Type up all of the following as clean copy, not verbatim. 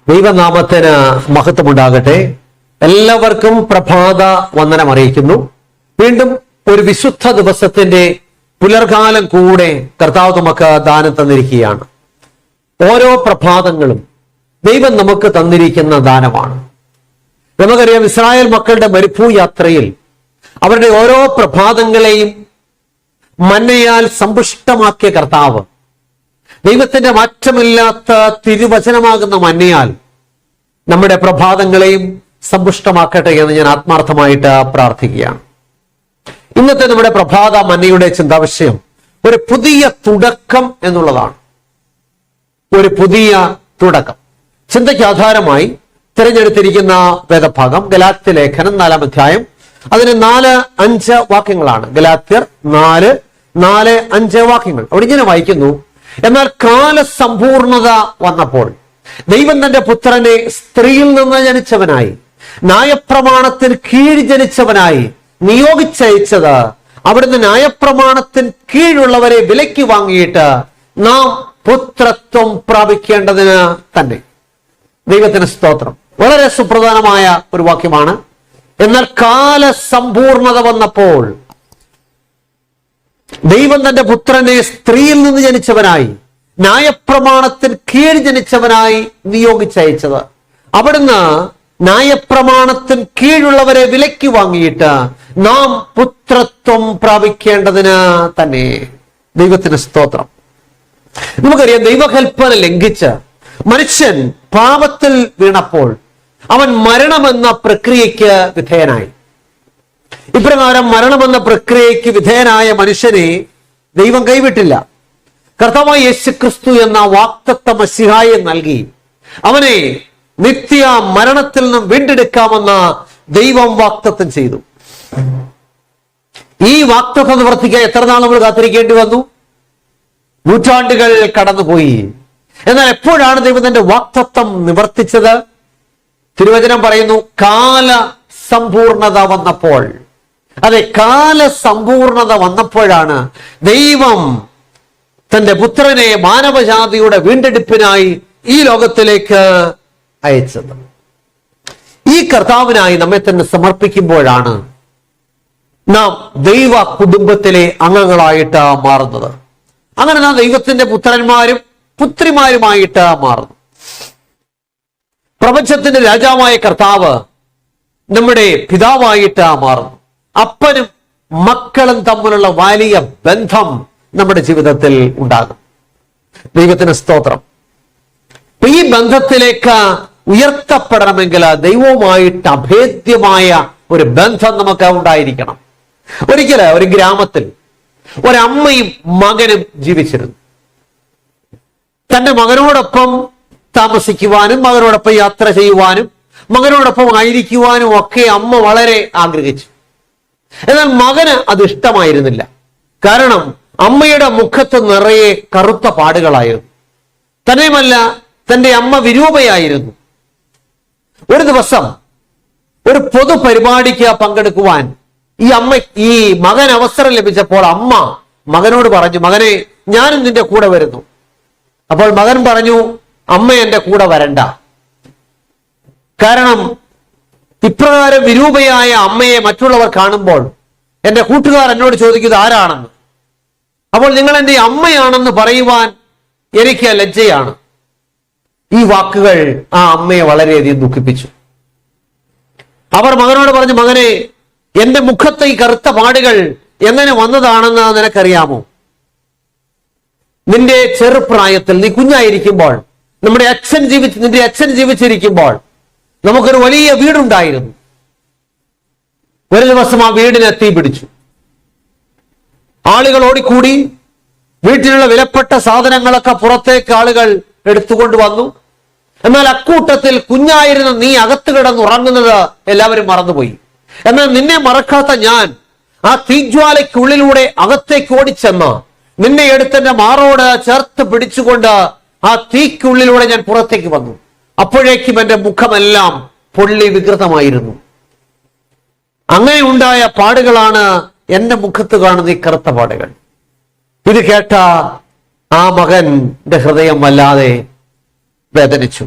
ദൈവനാമത്തിന് മഹത്വമുണ്ടാകട്ടെ. എല്ലാവർക്കും പ്രഭാത വന്ദനം അറിയിക്കുന്നു. വീണ്ടും ഒരു വിശുദ്ധ ദിവസത്തിന്റെ പുലർകാലം കൂടെ കർത്താവ് നമുക്ക് ദാനം തന്നിരിക്കുകയാണ്. ഓരോ പ്രഭാതങ്ങളും ദൈവം നമുക്ക് തന്നിരിക്കുന്ന ദാനമാണ്. നമുക്കറിയാം, ഇസ്രായേൽ മക്കളുടെ മരുഭൂയാത്രയിൽ അവരുടെ ഓരോ പ്രഭാതങ്ങളെയും മന്നയാൽ സമ്പുഷ്ടമാക്കിയ കർത്താവ് ദൈവത്തിന്റെ മാറ്റമില്ലാത്ത തിരുവചനമാകുന്ന മന്നയാൽ നമ്മുടെ പ്രഭാതങ്ങളെയും സമ്പുഷ്ടമാക്കട്ടെ എന്ന് ഞാൻ ആത്മാർത്ഥമായിട്ട് പ്രാർത്ഥിക്കുകയാണ്. ഇന്നത്തെ നമ്മുടെ പ്രഭാത മന്നയുടെ ചിന്താവിഷയം ഒരു പുതിയ തുടക്കം എന്നുള്ളതാണ്. ഒരു പുതിയ തുടക്കം. ചിന്തയ്ക്ക് ആധാരമായി തിരഞ്ഞെടുത്തിരിക്കുന്ന വേദഭാഗം ഗലാത്യ ലേഖനം 4-ാം അധ്യായം. അതിന് 4-5 വാക്യങ്ങളാണ്. ഗലാത്യർ 4-5 വാക്യങ്ങൾ. അവിടെ ഇങ്ങനെ വായിക്കുന്നു: എന്നാൽ കാലസമ്പൂർണത വന്നപ്പോൾ ദൈവം തന്റെ പുത്രനെ സ്ത്രീയിൽ നിന്ന് ജനിച്ചവനായി ന്യായപ്രമാണത്തിന് കീഴ് ജനിച്ചവനായി നിയോഗിച്ചയച്ചത് അവിടുന്ന് ന്യായപ്രമാണത്തിന് കീഴുള്ളവരെ വിലയ്ക്ക് വാങ്ങിയിട്ട് നാം പുത്രത്വം പ്രാപിക്കേണ്ടതിന് തന്നെ. ദൈവത്തിന് സ്തോത്രം. വളരെ സുപ്രധാനമായ ഒരു വാക്യമാണ്. എന്നാൽ കാലസമ്പൂർണത വന്നപ്പോൾ ദൈവം തന്റെ പുത്രനെ സ്ത്രീയിൽ നിന്ന് ജനിച്ചവനായി ന്യായപ്രമാണത്തിന് കീഴ് ജനിച്ചവനായി നിയോഗിച്ചയച്ചത് അവിടുന്ന് ന്യായപ്രമാണത്തിന് കീഴുള്ളവരെ വിലയ്ക്ക് വാങ്ങിയിട്ട് നാം പുത്രത്വം പ്രാപിക്കേണ്ടതിന് തന്നെ. ദൈവത്തിന് സ്തോത്രം. നമുക്കറിയാം, ദൈവകൽപ്പന ലംഘിച്ച് മനുഷ്യൻ പാപത്തിൽ വീണപ്പോൾ അവൻ മരണമെന്ന പ്രക്രിയയ്ക്ക് വിധേയനായി. ഇപ്രകാരം മരണമെന്ന പ്രക്രിയയ്ക്ക് വിധേയനായ മനുഷ്യനെ ദൈവം കൈവിട്ടില്ല. കർത്താവായ യേശുക്രിസ്തു എന്ന വാഗ്ദത്ത മശിഹായെ നൽകി അവനെ നിത്യ മരണത്തിൽ നിന്നും വീണ്ടെടുക്കാമെന്ന് ദൈവം വാഗ്ദത്തം ചെയ്തു. ഈ വാഗ്ദത്തം നിവർത്തിക്കാൻ എത്ര നാൾ നമ്മൾ കാത്തിരിക്കേണ്ടി വന്നു? നൂറ്റാണ്ടുകൾ കടന്നുപോയി. എന്നാൽ എപ്പോഴാണ് ദൈവം തന്റെ വാഗ്ദത്തം നിവർത്തിച്ചത്? തിരുവചനം പറയുന്നു, കാലസമ്പൂർണത വന്നപ്പോൾ. അതെ, കാലസമ്പൂർണത വന്നപ്പോഴാണ് ദൈവം തന്റെ പുത്രനെ മാനവജാതിയുടെ വീണ്ടെടുപ്പിനായി ഈ ലോകത്തിലേക്ക് അയച്ചത്. ഈ കർത്താവിനായി നമ്മെ തന്നെ സമർപ്പിക്കുമ്പോഴാണ് നാം ദൈവ കുടുംബത്തിലെ അംഗങ്ങളായിട്ട് മാറുന്നത്. അങ്ങനെ നാം ദൈവത്തിന്റെ പുത്രന്മാരും പുത്രിമാരുമായിട്ട് മാറുന്നു. പ്രപഞ്ചത്തിന്റെ രാജാവായ കർത്താവ് നമ്മുടെ പിതാവായിട്ട് മാറുന്നു. അപ്പനും മക്കളും തമ്മിലുള്ള വലിയ ബന്ധം നമ്മുടെ ജീവിതത്തിൽ ഉണ്ടാകും. ദൈവത്തിന് സ്തോത്രം. ഈ ബന്ധത്തിലേക്ക് ഉയർത്തപ്പെടണമെങ്കിൽ ദൈവവുമായിട്ട് അഭേദ്യമായ ഒരു ബന്ധം നമുക്ക് ഉണ്ടായിരിക്കണം. ഒരിക്കല് ഒരു ഗ്രാമത്തിൽ ഒരമ്മയും മകനും ജീവിച്ചിരുന്നു. തന്റെ മകനോടൊപ്പം താമസിക്കുവാനും മകനോടൊപ്പം യാത്ര ചെയ്യുവാനും മകനോടൊപ്പം ആയിരിക്കുവാനും ഒക്കെ അമ്മ വളരെ ആഗ്രഹിച്ചു. എന്നാൽ മകന് അത് ഇഷ്ടമായിരുന്നില്ല. കാരണം അമ്മയുടെ മുഖത്ത് നിറയെ കറുത്ത പാടുകളായിരുന്നു. തന്നെയുമല്ല, തന്റെ അമ്മ വിരൂപയായിരുന്നു. ഒരു ദിവസം ഒരു പൊതു പരിപാടിക്ക് പങ്കെടുക്കുവാൻ ഈ മകൻ അവസരം ലഭിച്ചപ്പോൾ അമ്മ മകനോട് പറഞ്ഞു, മകനെ, ഞാനും നിന്റെ കൂടെ വരുന്നു. അപ്പോൾ മകൻ പറഞ്ഞു, അമ്മ എന്റെ കൂടെ വരണ്ട. കാരണം ഇപ്രകാരം വിരൂപയായ അമ്മയെ മറ്റുള്ളവർ കാണുമ്പോൾ എന്റെ കൂട്ടുകാർ എന്നോട് ചോദിക്കുന്നത് ആരാണെന്ന്. അപ്പോൾ നിങ്ങൾ എന്റെ അമ്മയാണെന്ന് പറയുവാൻ എനിക്ക് ലജ്ജയാണ്. ഈ വാക്കുകൾ ആ അമ്മയെ വളരെയധികം ദുഃഖിപ്പിച്ചു. അവർ മകനോട് പറഞ്ഞു, മകനെ, എന്റെ മുഖത്തെ ഈ കറുത്ത പാടുകൾ എങ്ങനെ വന്നതാണെന്ന് നിനക്കറിയാമോ? നിന്റെ ചെറുപ്രായത്തിൽ, നീ കുഞ്ഞായിരിക്കുമ്പോൾ, നിന്റെ അച്ഛൻ ജീവിച്ചിരിക്കുമ്പോൾ നമുക്കൊരു വലിയ വീടുണ്ടായിരുന്നു. ഒരു ദിവസം ആ വീടിന് തീ പിടിച്ചു. ആളുകൾ ഓടിക്കൂടി. വീട്ടിലുള്ള വിലപ്പെട്ട സാധനങ്ങളൊക്കെ പുറത്തേക്ക് ആളുകൾ എടുത്തുകൊണ്ട് വന്നു. എന്നാൽ അക്കൂട്ടത്തിൽ കുഞ്ഞായിരുന്ന നീ അകത്ത് കിടന്നുറങ്ങുന്നത് എല്ലാവരും മറന്നുപോയി. എന്നാൽ നിന്നെ മറക്കാത്ത ഞാൻ ആ തീജ്വാലയ്ക്കുള്ളിലൂടെ അകത്തേക്ക് ഓടിച്ചെന്ന് നിന്നെ എടുത്തെന്റെ മാറോട് ചേർത്ത് പിടിച്ചുകൊണ്ട് ആ തീക്കുള്ളിലൂടെ ഞാൻ പുറത്തേക്ക് വന്നു. അപ്പോഴേക്കും എന്റെ മുഖമെല്ലാം പൊള്ളി വികൃതമായിരുന്നു. അങ്ങനെ ഉണ്ടായ പാടുകളാണ് എന്റെ മുഖത്ത് കാണുന്ന ഈ കറുത്ത പാടുകൾ. ഇത് കേട്ട ആ മകന്റെ ഹൃദയം വല്ലാതെ വേദനിച്ചു.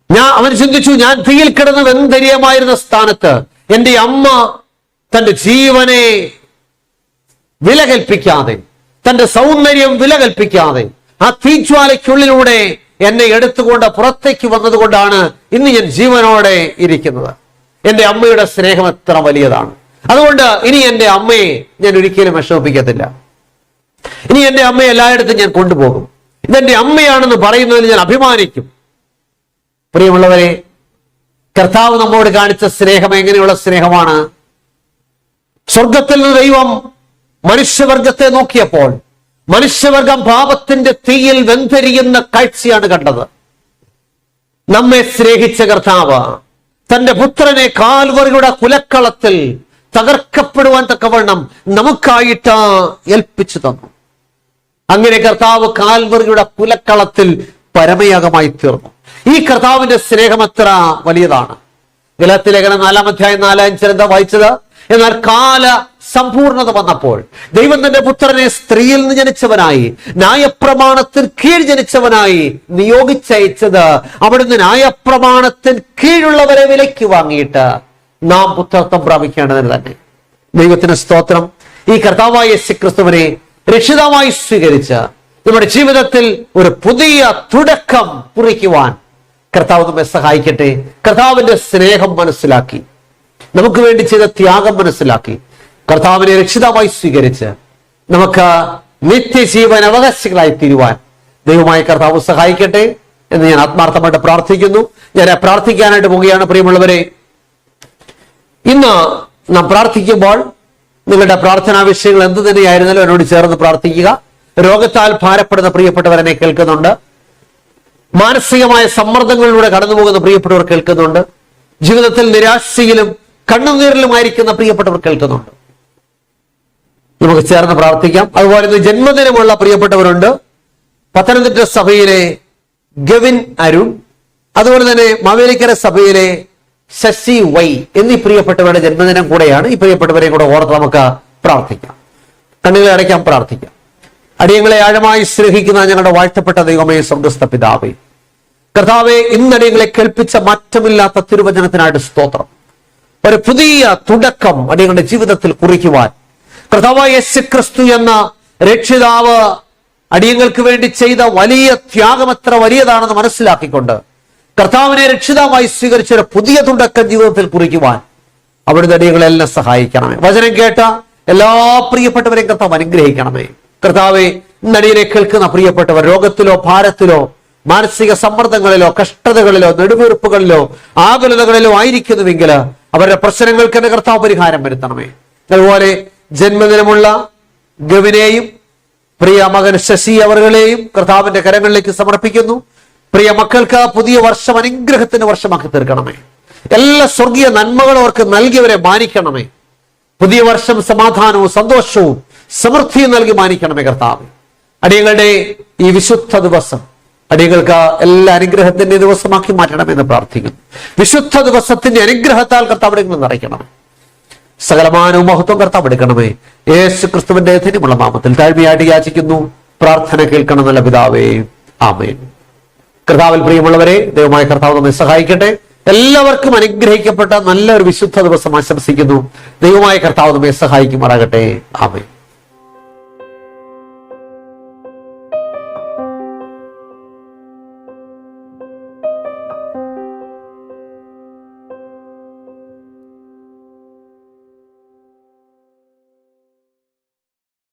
അവൻ ചിന്തിച്ചു, ഞാൻ തീയിൽ കിടന്ന് വെന്തരീയമായിരുന്ന സ്ഥാനത്ത് എന്റെ അമ്മ തന്റെ ജീവനെ വില കൽപ്പിക്കാതെ, തന്റെ സൗന്ദര്യം വില കൽപ്പിക്കാതെ ആ തീജ്വാലയ്ക്കുള്ളിലൂടെ എന്നെ എടുത്തുകൊണ്ട് പുറത്തേക്ക് വന്നതുകൊണ്ടാണ് ഇന്ന് ഞാൻ ജീവനോടെ ഇരിക്കുന്നത്. എന്റെ അമ്മയുടെ സ്നേഹം എത്ര വലിയതാണ്. അതുകൊണ്ട് ഇനി എന്റെ അമ്മയെ ഞാൻ ഒരിക്കലും വിഷമിപ്പിക്കത്തില്ല. ഇനി എന്റെ അമ്മയെ എല്ലായിടത്തും ഞാൻ കൊണ്ടുപോകും. ഇതെന്റെ അമ്മയാണെന്ന് പറയുന്നതിൽ ഞാൻ അഭിമാനിക്കും. പ്രിയമുള്ളവരെ, കർത്താവ് നമ്മോട് കാണിച്ച സ്നേഹം എങ്ങനെയുള്ള സ്നേഹമാണ്? സ്വർഗത്തിൽ നിന്ന് ദൈവം മനുഷ്യവർഗത്തെ നോക്കിയപ്പോൾ മനുഷ്യവർഗം പാപത്തിന്റെ തീയിൽ വെന്തരിയുന്ന കാഴ്ചയാണ് കണ്ടത്. നമ്മെ സ്നേഹിച്ച കർത്താവ് തന്റെ പുത്രനെ കാൽവറിയുടെ കുലക്കളത്തിൽ തകർക്കപ്പെടുവാൻ തക്കവണ്ണം നമുക്കായിട്ട് ഏൽപ്പിച്ചു തന്നു. അങ്ങനെ കർത്താവ് കാൽവറിയുടെ കുലക്കളത്തിൽ പരമയാഗമായി തീർന്നു. ഈ കർത്താവിന്റെ സ്നേഹം എത്ര വലിയതാണ്. ഗലാത്യലേഖനം 4-ാം അധ്യായം 4-5 എന്താ വായിച്ചത്? എന്നാൽ കാല സമ്പൂർണത വന്നപ്പോൾ ദൈവം തന്റെ പുത്രനെ സ്ത്രീയിൽ നിന്ന് ജനിച്ചവനായി, ന്യായപ്രമാണത്തിൽ കീഴ് ജനിച്ചവനായി നിയോഗിച്ചയച്ചത് അവിടുന്ന് ന്യായപ്രമാണത്തിൽ കീഴുള്ളവരെ വിലയ്ക്ക് വാങ്ങിയിട്ട് നാം പുത്രത്വം പ്രാപിക്കേണ്ടതിന് തന്നെ. ദൈവത്തിന് സ്തോത്രം. ഈ കർത്താവായ യേശുക്രിസ്തുവിനെ രക്ഷിതാവായി സ്വീകരിച്ച് നമ്മുടെ ജീവിതത്തിൽ ഒരു പുതിയ തുടക്കം കുറിക്കുവാൻ കർത്താവ് നമ്മെ സഹായിക്കട്ടെ. കർത്താവിന്റെ സ്നേഹം മനസ്സിലാക്കി, നമുക്ക് വേണ്ടി ചെയ്ത ത്യാഗം മനസ്സിലാക്കി, കർത്താവിനെ രക്ഷിതാവായി സ്വീകരിച്ച് നമുക്ക് നിത്യജീവൻ അവകാശികളായി തീരുവാൻ ദൈവമായ കർത്താവ് സഹായിക്കട്ടെ എന്ന് ഞാൻ ആത്മാർത്ഥമായിട്ട് പ്രാർത്ഥിക്കുന്നു. ഞാൻ പ്രാർത്ഥിക്കാനായിട്ട് പോവുകയാണ്. പ്രിയമുള്ളവരെ, ഇന്ന് നാം പ്രാർത്ഥിക്കുമ്പോൾ നിങ്ങളുടെ പ്രാർത്ഥനാ വിഷയങ്ങൾ എന്ത് തന്നെയായിരുന്നാലും എന്നോട് ചേർന്ന് പ്രാർത്ഥിക്കുക. രോഗത്താൽ ഭാരപ്പെടുന്ന പ്രിയപ്പെട്ടവരെന്നെ കേൾക്കുന്നുണ്ട്. മാനസികമായ സമ്മർദ്ദങ്ങളിലൂടെ കടന്നുപോകുന്ന പ്രിയപ്പെട്ടവർ കേൾക്കുന്നുണ്ട്. ജീവിതത്തിൽ നിരാശയിലും കണ്ണുനീരിലുമായിരിക്കുന്ന പ്രിയപ്പെട്ടവർ കേൾക്കുന്നുണ്ട്. നമുക്ക് ചേർന്ന് പ്രാർത്ഥിക്കാം. അതുപോലെ ഇന്ന് ജന്മദിനമുള്ള പ്രിയപ്പെട്ടവരുണ്ട്. പത്തനംതിട്ട സഭയിലെ ഗവിൻ അരുൺ, അതുപോലെ തന്നെ മാവേലിക്കര സഭയിലെ ശശി വൈ എന്നീ പ്രിയപ്പെട്ടവരുടെ ജന്മദിനം കൂടെയാണ്. ഈ പ്രിയപ്പെട്ടവരെ കൂടെ ഓർത്ത് നമുക്ക് പ്രാർത്ഥിക്കാം. കണ്ണുകളെ അടയ്ക്കാം, പ്രാർത്ഥിക്കാം. അടിയങ്ങളെ ആഴമായി സ്നേഹിക്കുന്ന ഞങ്ങളുടെ വാഴ്ത്തപ്പെട്ട ദൈവമേ, സ്വർഗ്ഗസ്ഥ പിതാവേ, കർത്താവെ, ഇന്നടിയങ്ങളെ കേൾപ്പിച്ച മാറ്റമില്ലാത്ത തിരുവചനത്തിനായിട്ട് സ്തോത്രം. ഒരു പുതിയ തുടക്കം അടിയങ്ങളുടെ ജീവിതത്തിൽ കുറിക്കുവാൻ കർത്താവായ യേശുക്രിസ്തു എന്ന രക്ഷിതാവ് അടിയങ്ങൾക്ക് വേണ്ടി ചെയ്ത വലിയ ത്യാഗം എത്ര വലിയതാണെന്ന് മനസ്സിലാക്കിക്കൊണ്ട് കർത്താവിനെ രക്ഷിതാവായി സ്വീകരിച്ച ഒരു പുതിയ തുടക്കം ജീവിതത്തിൽ കുറിക്കുവാൻ അവിടുത്തെ അടിയങ്ങളെല്ലാം സഹായിക്കണമേ. വചനം കേട്ട എല്ലാ പ്രിയപ്പെട്ടവരെയും കർത്താവ് അനുഗ്രഹിക്കണമേ. കർത്താവെ, ഇന്നടിയനെ കേൾക്കുന്ന പ്രിയപ്പെട്ടവർ രോഗത്തിലോ ഭാരത്തിലോ മാനസിക സമ്മർദ്ദങ്ങളിലോ കഷ്ടതകളിലോ നെടുവീർപ്പുകളിലോ ആകുലതകളിലോ ആയിരിക്കുന്നുവെങ്കിൽ അവരുടെ പ്രശ്നങ്ങൾക്ക് തന്നെ കർത്താവ് പരിഹാരം വരുത്തണമേ. അതുപോലെ ജന്മദിനമുള്ള ഗവിനെയും പ്രിയ മകൻ ശശി അവരുകളെയും കർത്താവിന്റെ കരങ്ങളിലേക്ക് സമർപ്പിക്കുന്നു. പ്രിയ മക്കൾക്ക് പുതിയ വർഷം അനുഗ്രഹത്തിന്റെ വർഷമാക്കി തീർക്കണമേ. എല്ലാ സ്വർഗീയ നന്മകളും അവർക്ക് നൽകിയവരെ മാനിക്കണമേ. പുതിയ വർഷം സമാധാനവും സന്തോഷവും സമൃദ്ധിയും നൽകി മാനിക്കണമേ. കർത്താവ്, അടിയങ്ങളുടെ ഈ വിശുദ്ധ ദിവസം അടിയങ്ങൾക്ക് എല്ലാ അനുഗ്രഹത്തിന്റെ ദിവസമാക്കി മാറ്റണമെന്ന് പ്രാർത്ഥിക്കുന്നു. വിശുദ്ധ ദിവസത്തിന്റെ അനുഗ്രഹത്താൽ കർത്താവ് അടിയങ്ങൾ നിറയ്ക്കണമേ. സകലമാനവും മഹത്വം കർത്താവ് എടുക്കണമേ. യേശു ക്രിസ്തുവിന്റെ ധന്യമുള്ള നാമത്തിൽ താഴ്മയായിട്ട് യാചിക്കുന്നു. പ്രാർത്ഥന കേൾക്കണം നല്ല പിതാവേ, ആമേൻ. കർത്താവിൽ പ്രിയമുള്ളവരെ, ദൈവമായ കർത്താവ് നമ്മെ സഹായിക്കട്ടെ. എല്ലാവർക്കും അനുഗ്രഹിക്കപ്പെട്ട നല്ലൊരു വിശുദ്ധ ദിവസം ആശംസിക്കുന്നു. ദൈവമായ കർത്താവ് നമ്മെ സഹായിക്കുമാറാകട്ടെ. ആമേൻ.